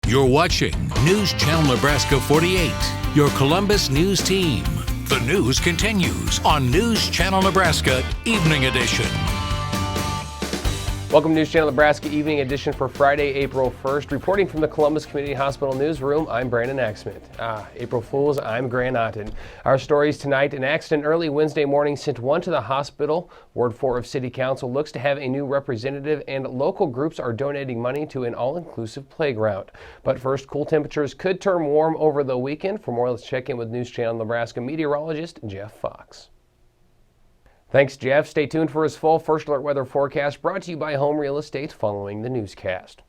You're watching News Channel Nebraska 48, your Columbus News team. The news continues on News Channel Nebraska Evening Edition. Welcome to News Channel Nebraska Evening Edition for Friday, April 1st. Reporting from the Columbus Community Hospital Newsroom, I'm Brandon Axmith. April Fools, I'm Grant Otten. Our stories tonight: an accident early Wednesday morning sent one to the hospital. Ward 4 of City Council looks to have a new representative, and local groups are donating money to an all-inclusive playground. But first, cool temperatures could turn warm over the weekend. For more, let's check in with News Channel Nebraska meteorologist Jeff Fox. Thanks, Jeff. Stay tuned for his full First Alert weather forecast, brought to you by Home Real Estate, following the newscast.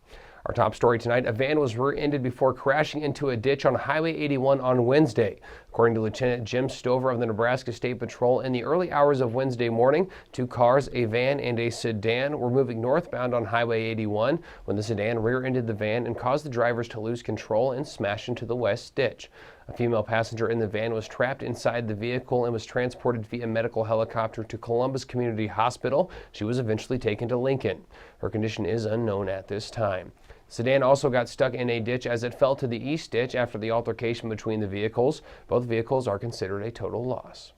Our top story tonight: a van was rear-ended before crashing into a ditch on Highway 81 on Wednesday. According to Lieutenant Jim Stover of the Nebraska State Patrol, in the early hours of Wednesday morning, two cars, a van and a sedan, were moving northbound on Highway 81 when the sedan rear-ended the van and caused the drivers to lose control and smash into the west ditch. A female passenger in the van was trapped inside the vehicle and was transported via medical helicopter to Columbus Community Hospital. She was eventually taken to Lincoln. Her condition is unknown at this time. The sedan also got stuck in a ditch as it fell to the east ditch after the altercation between the vehicles. Both vehicles are considered a total loss.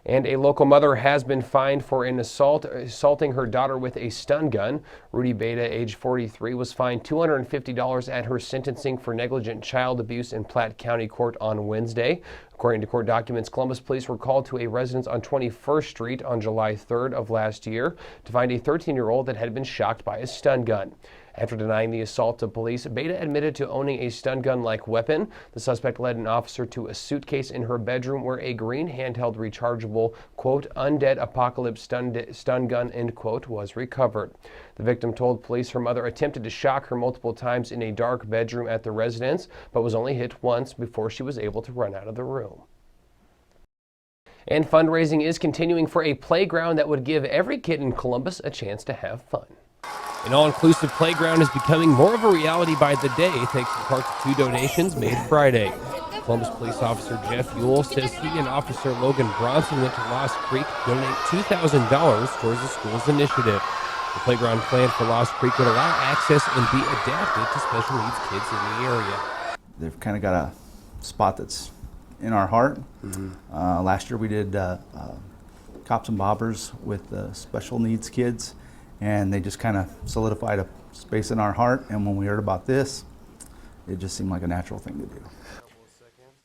And a local mother has been fined for assaulting her daughter with a stun gun. Rudy Beta, age 43, was fined $250 at her sentencing for negligent child abuse in Platte County Court on Wednesday. According to court documents, Columbus police were called to a residence on 21st Street on July 3rd of last year to find a 13-year-old that had been shocked by a stun gun. After denying the assault to police, Beta admitted to owning a stun gun-like weapon. The suspect led an officer to a suitcase in her bedroom where a green handheld rechargeable, quote, undead apocalypse stun gun, end quote, was recovered. The victim told police her mother attempted to shock her multiple times in a dark bedroom at the residence, but was only hit once before she was able to run out of the room. And fundraising is continuing for a playground that would give every kid in Columbus a chance to have fun. An all-inclusive playground is becoming more of a reality by the day, thanks in part to two donations made Friday. Columbus Police Officer Jeff Ewell says he and Officer Logan Bronson went to Lost Creek to donate $2,000 towards the school's initiative. The playground plan for Lost Creek would allow access and be adapted to special needs kids in the area. They've kind of got a spot that's in our heart. Last year we did Cops and Bobbers with the special needs kids, and they just kind of solidified a space in our heart. And when we heard about this, it just seemed like a natural thing to do.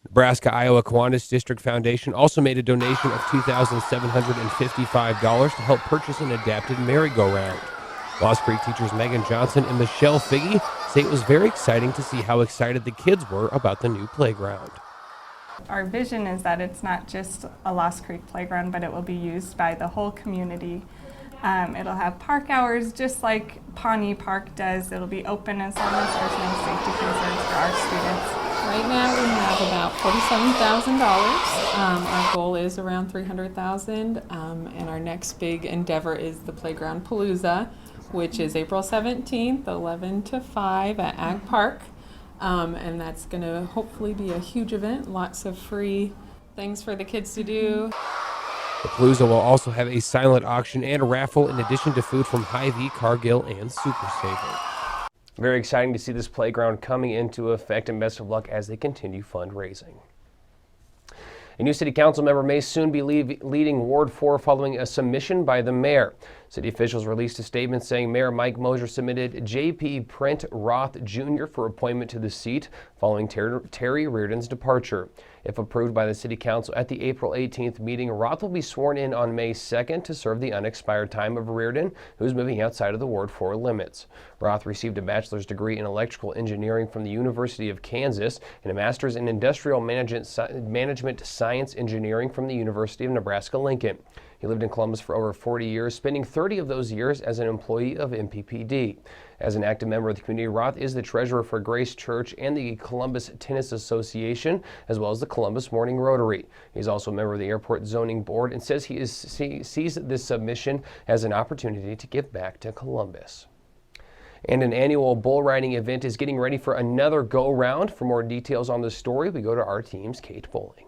Nebraska Iowa Kiwanis District Foundation also made a donation of $2,755 to help purchase an adapted merry-go-round. Lost Creek teachers Megan Johnson and Michelle Figge say it was very exciting to see how excited the kids were about the new playground. Our vision is that it's not just a Lost Creek playground, but it will be used by the whole community. It'll have park hours just like Pawnee Park does. It'll be open as long as there's no safety concerns for our students. Right now we have about $47,000. Our goal is around $300,000, and our next big endeavor is the Playground Palooza, which is April 17th, 11 to 5 at Ag Park. And that's going to hopefully be a huge event, lots of free things for the kids to do. The Palooza will also have a silent auction and a raffle in addition to food from Hy-Vee, Cargill, and Super Saver. Very exciting to see this playground coming into effect, and best of luck as they continue fundraising. A new city council member may soon be leading Ward 4 following a submission by the mayor. City officials released a statement saying Mayor Mike Mosier submitted J.P. Prent Roth Jr. for appointment to the seat following Terry Reardon's departure. If approved by the City Council at the April 18th meeting, Roth will be sworn in on May 2nd to serve the unexpired time of Reardon, who's moving outside of the Ward 4 limits. Roth received a bachelor's degree in electrical engineering from the University of Kansas and a master's in industrial management science engineering from the University of Nebraska-Lincoln. He lived in Columbus for over 40 years, spending 30 of those years as an employee of MPPD. As an active member of the community, Roth is the treasurer for Grace Church and the Columbus Tennis Association, as well as the Columbus Morning Rotary. He's also a member of the Airport Zoning Board and says he sees this submission as an opportunity to give back to Columbus. And an annual bull riding event is getting ready for another go-round. For more details on the story, we go to our team's Kate Bowling.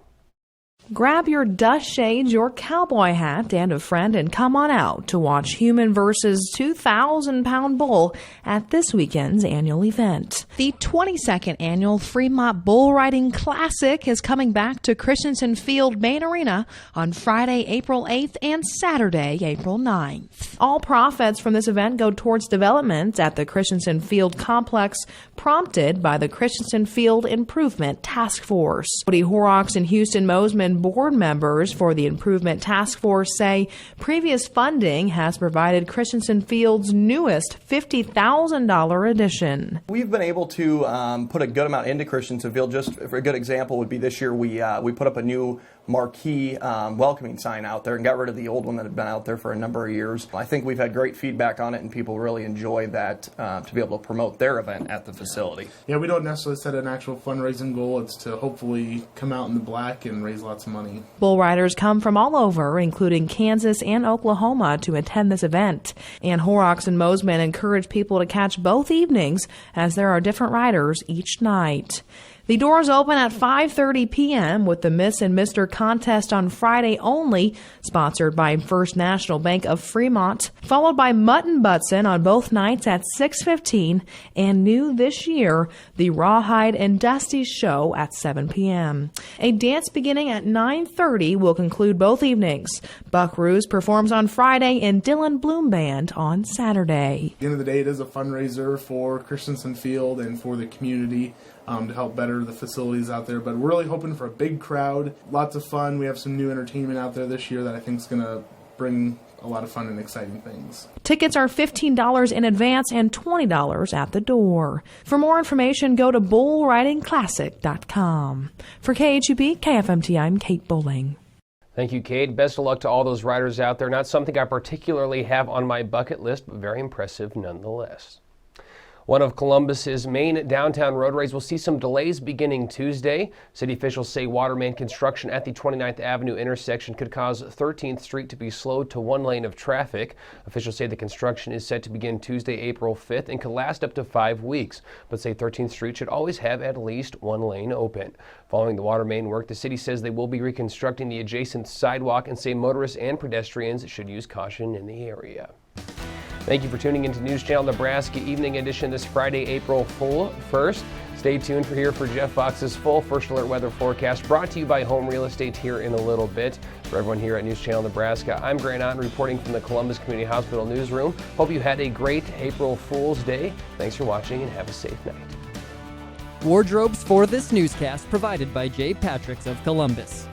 Grab your dust shades, your cowboy hat, and a friend and come on out to watch Human vs. 2,000-pound bull at this weekend's annual event. The 22nd annual Fremont Bull Riding Classic is coming back to Christensen Field Main Arena on Friday, April 8th and Saturday, April 9th. All profits from this event go towards development at the Christensen Field complex, prompted by the Christensen Field Improvement Task Force. Woody Horrocks and Houston Mosman board members for the Improvement Task Force say previous funding has provided Christensen Field's newest $50,000 addition. We've been able to put a good amount into Christensen Field. Just for a good example would be this year we put up a new marquee welcoming sign out there and got rid of the old one that had been out there for a number of years. I think we've had great feedback on it and people really enjoy that to be able to promote their event at the facility. Yeah, we don't necessarily set an actual fundraising goal. It's to hopefully come out in the black and raise lots of money. Bull riders come from all over, including Kansas and Oklahoma, to attend this event. And Horrocks and Mosman encourage people to catch both evenings as there are different riders each night. The doors open at 5:30 p.m. with the Miss and Mr. contest on Friday only, sponsored by First National Bank of Fremont, followed by Mutton Butson on both nights at 6:15, and new this year, the Rawhide and Dusty Show at 7 p.m. A dance beginning at 9:30 will conclude both evenings. Buckaroos performs on Friday and Dylan Bloom Band on Saturday. At the end of the day, it is a fundraiser for Christensen Field and for the community to help better the facilities out there. But we're really hoping for a big crowd, lots of fun. We have some new entertainment out there this year that I think is going to bring a lot of fun and exciting things. Tickets are $15 in advance and $20 at the door. For more information, go to bullridingclassic.com. For KHUP, KFMT, I'm Kate Bowling. Thank you, Kate. Best of luck to all those riders out there. Not something I particularly have on my bucket list, but very impressive nonetheless. One of Columbus's main downtown roadways will see some delays beginning Tuesday. City officials say water main construction at the 29th Avenue intersection could cause 13th Street to be slowed to one lane of traffic. Officials say the construction is set to begin Tuesday, April 5th and could last up to 5 weeks, but say 13th Street should always have at least one lane open. Following the water main work, the city says they will be reconstructing the adjacent sidewalk and say motorists and pedestrians should use caution in the area. Thank you for tuning into News Channel Nebraska Evening Edition this Friday, April 1st. Stay tuned for Jeff Fox's full First Alert weather forecast, brought to you by Home Real Estate here in a little bit. For everyone here at News Channel Nebraska, I'm Grant Otten reporting from the Columbus Community Hospital newsroom. Hope you had a great April Fool's Day. Thanks for watching and have a safe night. Wardrobes for this newscast provided by J. Patrick's of Columbus.